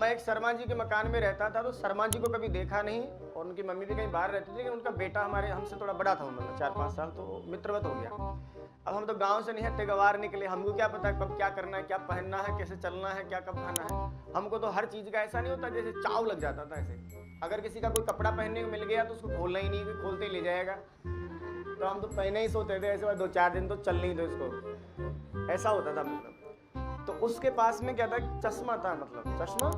मैं एक शर्मा जी के मकान में रहता था, तो शर्मा जी को कभी देखा नहीं और उनकी मम्मी भी कहीं बाहर रहती थी, लेकिन उनका बेटा हमारे हमसे थोड़ा बड़ा था उम्र में, 4-5 साल, तो मित्रवत हो गया। अब हम तो गांव से नहीं हट्टे गवार निकले, हमको क्या पता कब क्या करना है, क्या पहनना है, कैसे चलना है, क्या कब खाना है। हमको तो हर चीज़ का ऐसा नहीं होता, जैसे चाव लग जाता था ऐसे। अगर किसी का कोई कपड़ा पहनने को मिल गया तो उसको खोलना ही नहीं, कोई खोलते ही ले जाएगा। तो हम तो पहने ही सोते थे ऐसे, 2-4 दिन तो चल नहीं दो इसको, ऐसा होता था मतलब। तो उसके पास में क्या था, चश्मा था, मतलब चश्मा।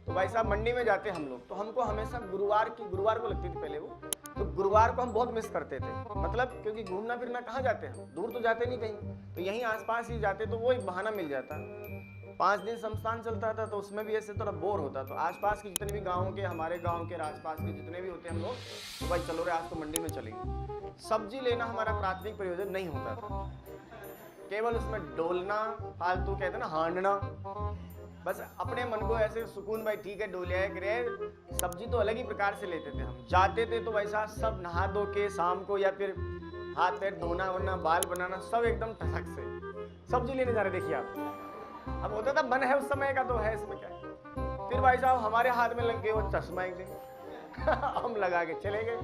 तो भाई साहब मंडी में जाते हम लोग, तो हमको हमेशा गुरुवार को लगती थी पहले वो, तो गुरुवार को हम बहुत मिस करते थे, मतलब क्योंकि घूमना फिरना कहाँ जाते हैं, दूर तो जाते नहीं कहीं, तो यहीं आसपास ही जाते, तो वो एक बहाना मिल जाता। 5 दिन संस्थान चलता था, तो उसमें भी ऐसे थोड़ा बोर होता। तो आसपास के जितने भी गाँव के, हमारे गाँव के आसपास के जितने भी होते हम लोग, तो भाई चलो रे आज तो मंडी में चलेंगे। सब्जी लेना हमारा प्राथमिक प्रयोजन नहीं होता था, केवल उसमें डोलना, फालतू कहते ना हांडना, बस अपने मन को ऐसे सुकून, भाई ठीक है डोले करे। सब्जी तो अलग ही प्रकार से लेते थे हम, जाते थे तो वैसा सब नहा धो के शाम को, या फिर हाथ पैर धोना वरना बाल बनाना सब एकदम ठसक से सब्जी लेने जा रहे। देखिए आप, अब होता था मन है उस समय का, तो है इसमें क्या है। फिर भाई साहब हमारे हाथ में लग गए वो चश्मा एक दिन हम लगा के चले गए।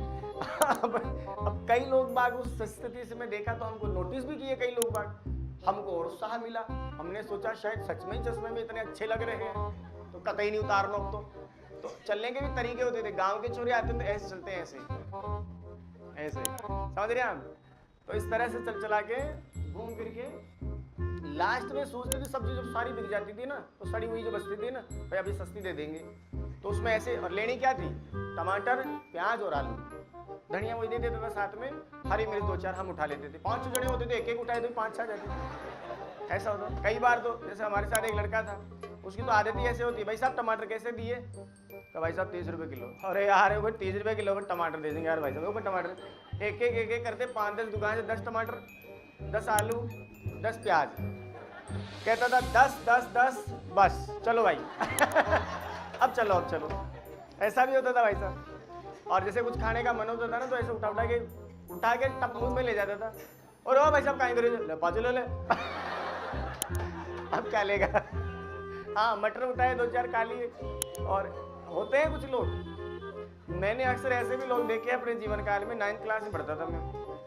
अब कई लोग बाग उस स्थिति से मैं देखा, तो हमको नोटिस भी किए कई लोग बाग, हमको और उत्साह मिला। हमने सोचा शायद सच में ही चश्मे में इतने अच्छे लग रहे हैं, तो कतई नहीं उतारना। तो चलने के भी तरीके होते थे, गांव के छोरे आते थे ऐसे चलते हैं, ऐसे ऐसे, समझ रहे हैं आप। तो इस तरह से चल चला के घूम फिर के लास्ट में सोचते थे सब्जी जब सारी बिक जाती थी ना, तो सड़ी हुई जो बचती थी ना, भाई अभी सस्ती दे देंगे, तो उसमें ऐसे, और लेनी क्या थी, टमाटर, प्याज और आलू, धनिया वही दे देते थे साथ में, हरी मिर्च 2-4 हम उठा लेते थे। 5 जने होते थे, एक उठाए तो 5-6 जाते थे, ऐसा होता। कई बार तो जैसे हमारे साथ एक लड़का था, उसकी तो आदत ही ऐसे होती है, भाई साहब टमाटर कैसे दिए, तो भाई साहब 30 रुपये किलो। अरे यार वो 30 रुपये किलो पर टमाटर दे देंगे यार भाई साहब, टमाटर एक करते 5-10 दुकान से 10 टमाटर, 10 आलू, 10 प्याज, कहता था 10 बस चलो भाई अब चलो, ऐसा भी होता था भाई साहब। और जैसे कुछ खाने का मन होता था ना, तो ऐसे उठा के टप मुंह में ले जाता था, और ओ भाई साहब कहीं करे पाँच ले अब क्या लेगा। हाँ मटर उठाए 2-4 खा लिए। और होते हैं कुछ लोग, मैंने अक्सर ऐसे भी लोग देखे अपने जीवन काल में। 9th क्लास में पढ़ता था मैं,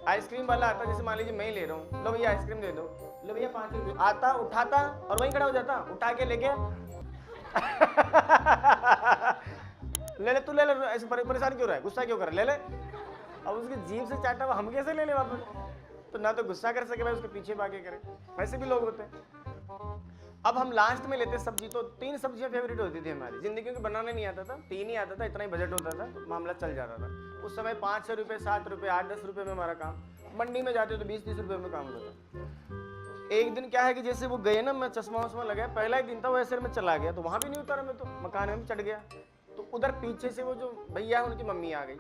आइसक्रीम वाला आता, जैसे मान लीजिए मैं ही ले रहा हूँ, लो भैया आइसक्रीम दे दो, लो भैया 5 रुपये, आता उठाता और वहीं खड़ा हो जाता, उठा के लेके ले तू ले ऐसे परेशान क्यों रहा है, गुस्सा क्यों कर, ले अब उसकी जीभ से चाटा हुआ हम कैसे ले वापस, तो ना तो गुस्सा कर सके भाई, उसके पीछे भागे करे, वैसे भी लोग होते हैं। अब हम लास्ट में लेते सब्जी, तो 3 सब्जियां फेवरेट होती थी हमारी जिंदगी में, बनाने नहीं आता था, 3 ही आता था, इतना ही बजट होता था, तो मामला चल जाता था उस समय। 5-6 रुपये, 7 रुपये, 8-10 रुपये में हमारा काम। मंडी में जाते तो 20-30 रुपये में काम होता था। एक दिन क्या है कि जैसे वो गए ना, मैं चश्मा वश्मा लगाया, पहला ही दिन था, वैसे मैं चला गया, तो वहाँ भी नहीं उतारा मैं, तो मकान में भी चढ़ गया। तो उधर पीछे से वो जो भैया उनकी मम्मी आ गई,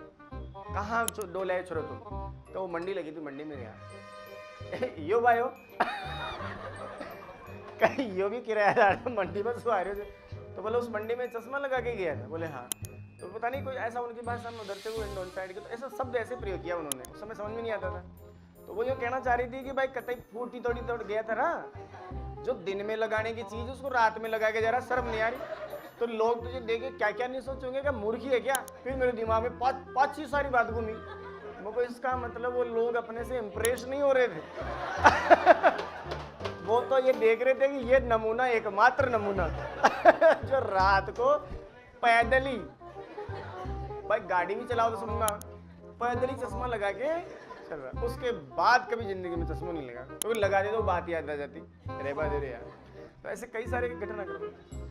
कहाँ डोले है छोड़ो तुम, तो वो मंडी लगी थी, मंडी में गया यो भाई हो कहीं यो भी किराएदार मंडी में सो आ रहे थे, तो बोले उस मंडी में चश्मा लगा के गया था, बोले हाँ। तो पता नहीं कोई ऐसा उनकी भाषा में उधर से वो इंडोन साइड के, तो ऐसा शब्द ऐसे प्रयोग किया उन्होंने, उस समय समझ में नहीं आता था। तो वो ये कहना चाह रही थी कि भाई कतई फूटी तोड़ी तोड़ गया था ना, जो दिन में लगाने की चीज उसको रात में लगा के जा रहा, शर्म नहीं आ रही। तो लोग तुझे देखे क्या क्या नहीं सोचेंगे, क्या मूर्खी है क्या। फिर मेरे दिमाग में 5-6 सारी बात घूमी, मुझको इसका मतलब वो लोग अपने से इम्प्रेस नहीं हो रहे थे वो तो ये देख रहे थे कि ये नमूना एकमात्र नमूना जो रात को पैदल ही, भाई गाड़ी भी चलाओ तो समझना, पैदल ही चश्मा लगा के चल रहा। उसके बाद कभी जिंदगी में चश्मा नहीं लगा, क्योंकि लगा दे तो बात याद आ जाती, अरे बात यार। तो ऐसे कई सारे घटनाक्रम।